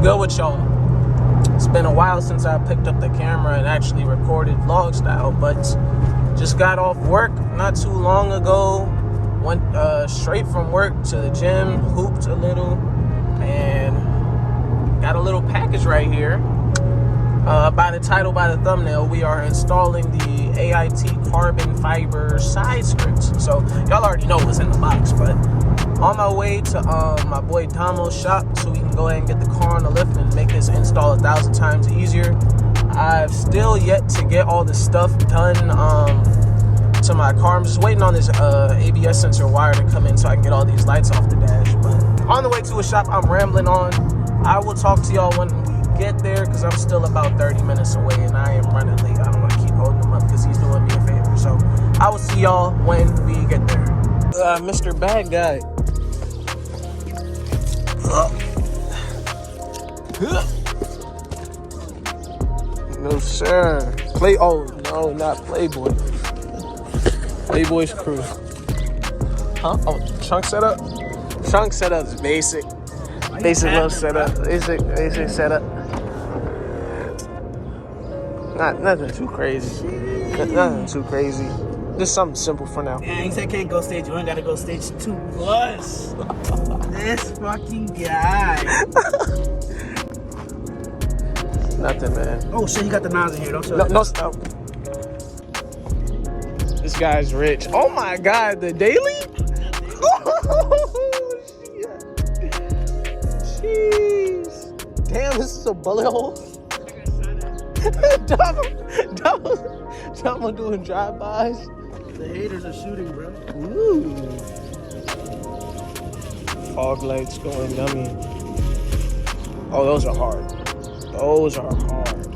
good with y'all? It's been a while since I picked up the camera and actually recorded vlog style, but just got off work not too long ago. Went straight from work to the gym, hooped a little, and got a little package right here. By the title, by the thumbnail, we are installing the AIT carbon fiber side scripts. So y'all already know what's in the box, but on my way to my boy Damo's shop so we can go ahead and get the car on the lift and make this install 1,000 times easier. I've still yet to get all the stuff done to my car. I'm just waiting on this ABS sensor wire to come in so I can get all these lights off the dash. But on the way to a shop, I'm rambling on. I will talk to y'all when we get there because I'm still about 30 minutes away and I am running late. I don't want to keep holding him up because he's doing me a favor. So I will see y'all when we get there. Mr. Bad Guy. No sir. Oh no, not Playboy. Playboy's crew. Huh? Oh, trunk setup. Trunk setup's basic. Basic little setup. Basic setup. Nothing too crazy. Nothing too crazy. Just something simple for now. Yeah, he said can't go stage 1, gotta go stage 2 plus. This fucking guy. Nothing, man. Oh shit, you got the knives in here. Don't show No stop. This guy's rich. Oh my god, the daily? Oh, jeez. Damn, this is a bullet hole. Damo doing drive-bys. The haters are shooting, bro. Ooh. Fog lights going dummy. Oh, those are hard. Those are hard.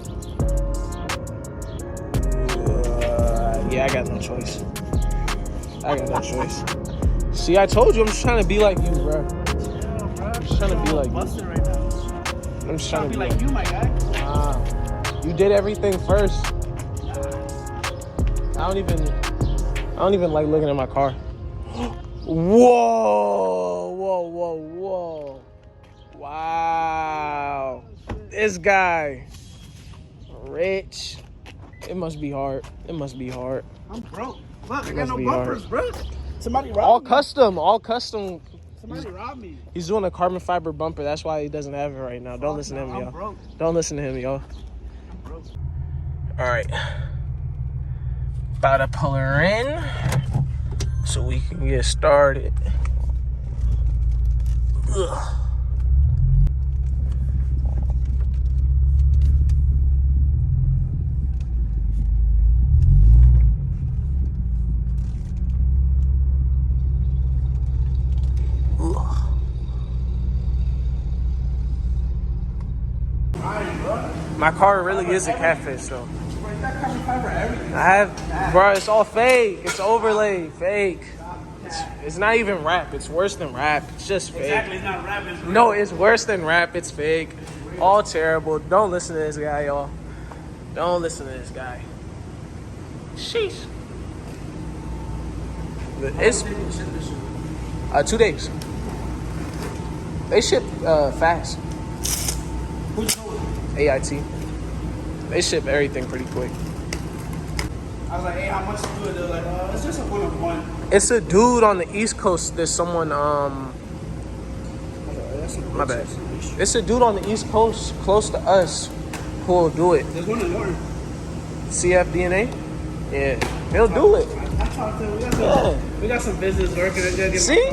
Yeah, I got no choice. See, I told you I'm just trying to be like you, bro. Chill, bro. I'm just trying to be like you. Busting right now. I'm just trying to be like you, my guy. Nah. You did everything first. I don't even like looking at my car. Whoa. Wow. This guy. Rich. It must be hard. I'm broke. Fuck, I got no bumpers, bro. Somebody robbed me. All custom. Somebody robbed me. He's doing a carbon fiber bumper. That's why he doesn't have it right now. Don't listen to him, y'all. Broke. Don't listen to him, y'all. I'm broke. All right. About to pull her in so we can get started. Ugh. My car really is a catfish, though. Bro, it's all fake. It's overlay, fake. It's not even rap. It's worse than rap. It's just fake. Exactly, it's not rap. It's real. No, it's worse than rap. It's fake. All terrible. Don't listen to this guy, y'all. Don't listen to this guy. Sheesh. It's 2 days. They ship fast. Who's told? AIT. They ship everything pretty quick. I was like, hey, how much to do it? They were like, it's just a 1-on-1. It's a dude on the East Coast. There's someone, my bad. It's a dude on the East Coast close to us who will do it. There's one in Norton. CFDNA? Yeah. He'll do it. I talked to him. We got some business working. See?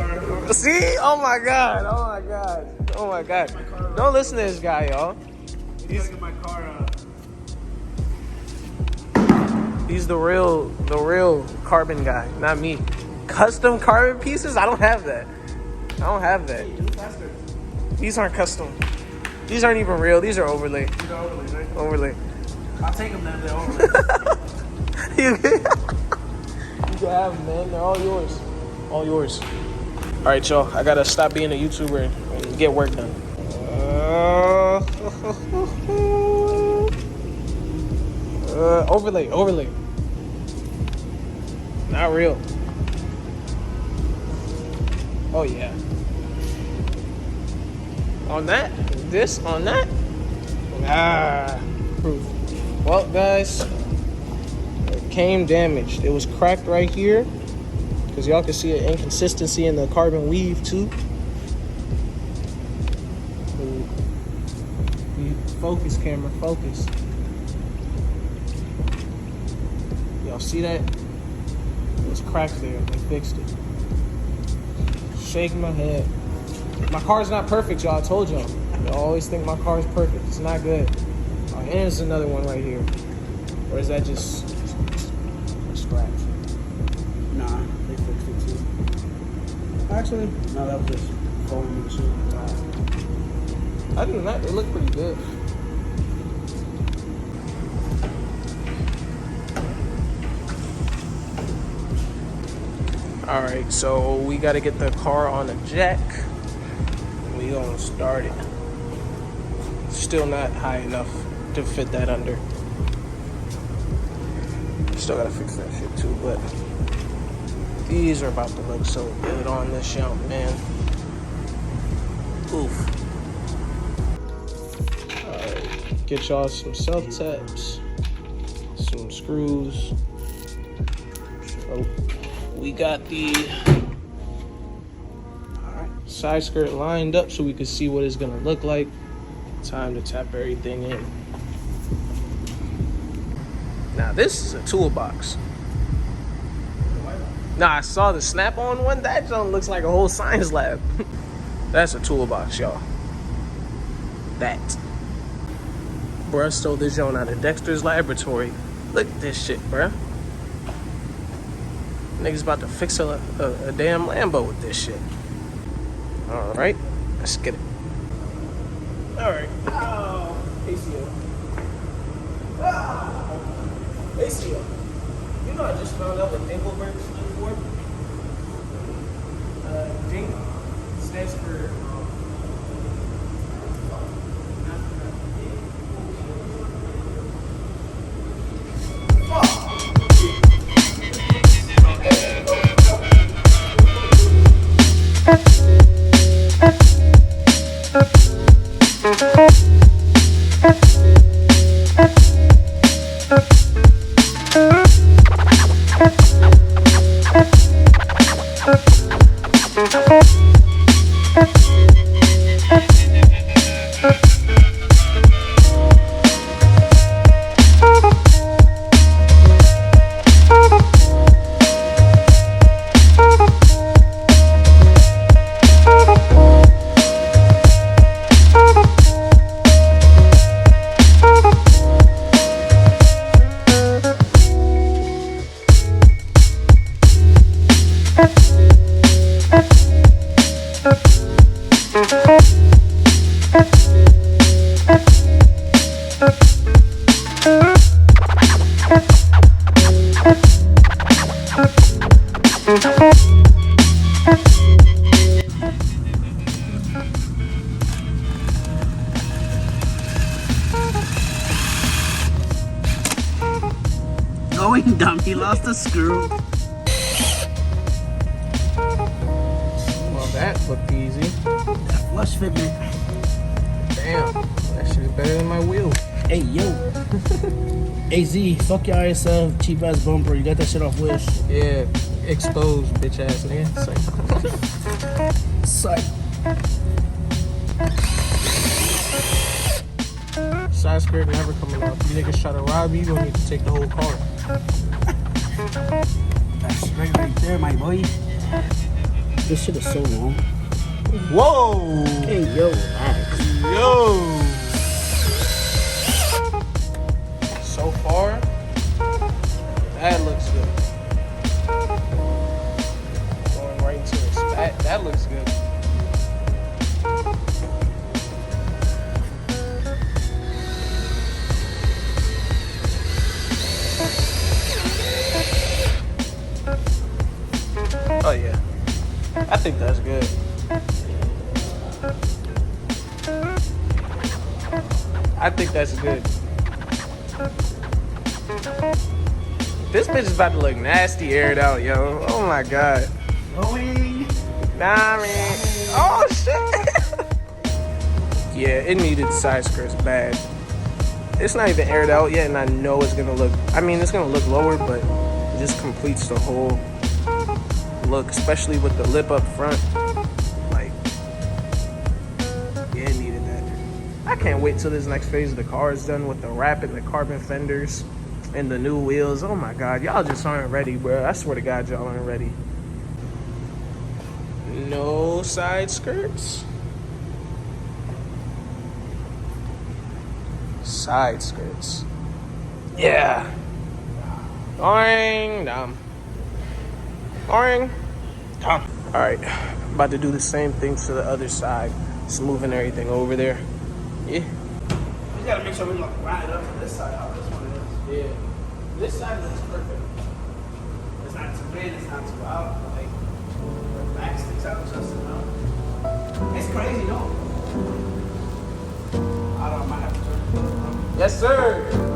Oh my God. Don't listen to this guy, y'all. He's get my car. He's the real carbon guy, not me. Custom carbon pieces? I don't have that. These aren't custom. These aren't even real. These are overlay. These are overlay, right? Overlay. I'll take them then. They're overlay. You can have them, man. They're all yours. All yours. All right, y'all. I gotta stop being a YouTuber and get work done. Overlay. Not real. Oh yeah. On that? This? On that? Ah, proof. Well, guys, it came damaged. It was cracked right here, because y'all can see an inconsistency in the carbon weave too. Focus, camera, focus. Y'all see that? It was cracked there. They fixed it. Shaking my head. My car's not perfect, y'all. I told y'all. Y'all always think my car's perfect. It's not good. Oh, and there's another one right here. Or is that just a scratch? Nah, they fixed it too. Actually, no, that was just foam and shit. Other than that, they look pretty good. Alright, so we gotta get the car on a jack. We gonna start it. Still not high enough to fit that under. Still gotta fix that shit too, but these are about to look so good on this shelf, man. Oof. Alright, get y'all some self-taps, some screws. Oh, we got the side skirt lined up so we can see what it's gonna look like. Time to tap everything in. Now this is a toolbox. Now I saw the snap-on one. That joint looks like a whole science lab. That's a toolbox, y'all. That. Bruh stole this joint out of Dexter's laboratory. Look at this shit, bruh. Niggas about to fix a damn Lambo with this shit. Alright, let's get it. Alright. Oh, ACO. Oh, ACO. You know, I just found out what Dingleberg stood for? Ding stands for. Going dumb, he lost a screw. Well, that looked easy. That flush fitment. Damn, that shit is better than my wheel. Hey, yo. AZ, fuck your ISF, cheap ass bumper. You got that shit off Wish. Yeah, exposed, bitch ass nigga. Psych. Side skirt never coming off. You niggas try to rob you, you gonna need to take the whole car. That's right there, my boy. This shit is so long. Whoa! Hey, yo, relax. Yo! So far, that looks good. Going right into the spat, that looks good. Oh yeah, I think that's good. I think that's good. This bitch is about to look nasty aired out, yo. Oh my god. Going. Nah, man. Oh shit. Yeah, it needed side skirts bad. It's not even aired out yet, and I know it's gonna look, I mean, it's gonna look lower, but it just completes the whole look, especially with the lip up front. Like, yeah, it needed that. I can't wait till this next phase of the car is done with the wrap and the carbon fenders and the new wheels. Oh my God, y'all just aren't ready, bro. I swear to God, y'all aren't ready. No side skirts. Side skirts. Yeah. Oing, dumb. Oing, dumb. All right, about to do the same thing to the other side. Just moving everything over there. Yeah. We gotta make sure we like line it up to this side. How this one is. Yeah. This side looks perfect. It's not too in, it's not too out. Like the back sticks out just enough. It's crazy, no? I don't know, I might have to turn it around. Yes, sir.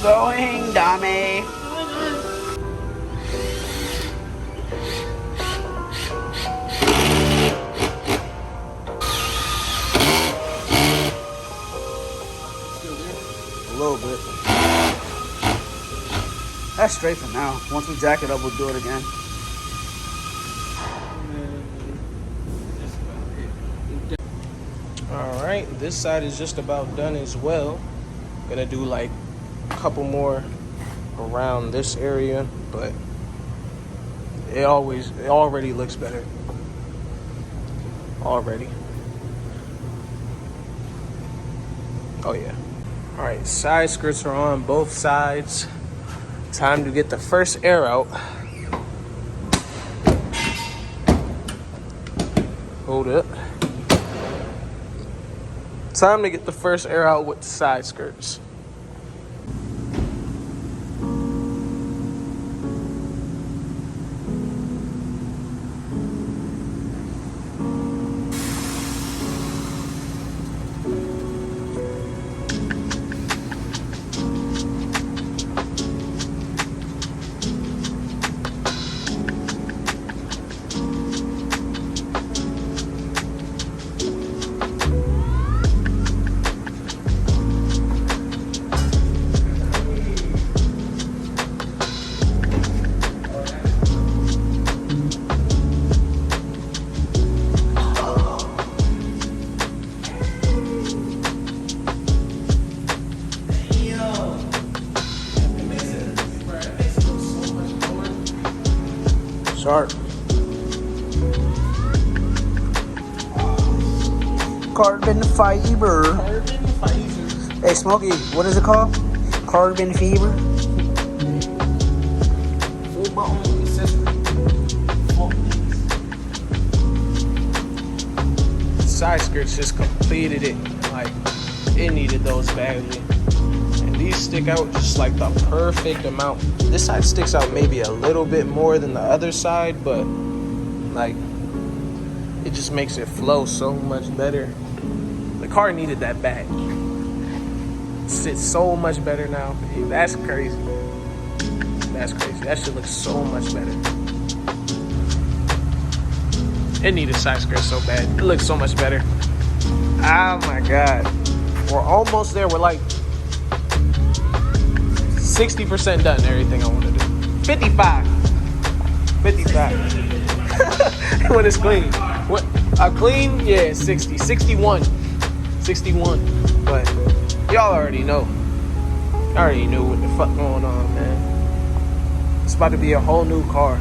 Going, dummy. A little bit. That's straight for now. Once we jack it up, we'll do it again. All right, this side is just about done as well. Gonna do like a couple more around this area, but it already looks better. Already. Oh yeah. All right, side skirts are on both sides. Time to get the first air out. Hold up. Time to get the first air out with the side skirts. Sharp. Carbon fiber. Hey, Smokey, what is it called? Carbon fiber? Full bone accessory. Side skirts just completed it. Like, It needed those badly. And these stick out just like the perfect amount. This side sticks out maybe a little bit more than the other side, but like it just makes it flow so much better. The car needed that back. It sits so much better now. That's crazy. That's crazy. That shit looks so much better. It needed side skirts so bad. It looks so much better. Oh my god. We're almost there. We're like 60% done. Everything I want to do. 55. 55. When it's clean. What? Clean? Yeah, 60. 61. 61. But y'all already know. I already knew what the fuck going on, man. It's about to be a whole new car.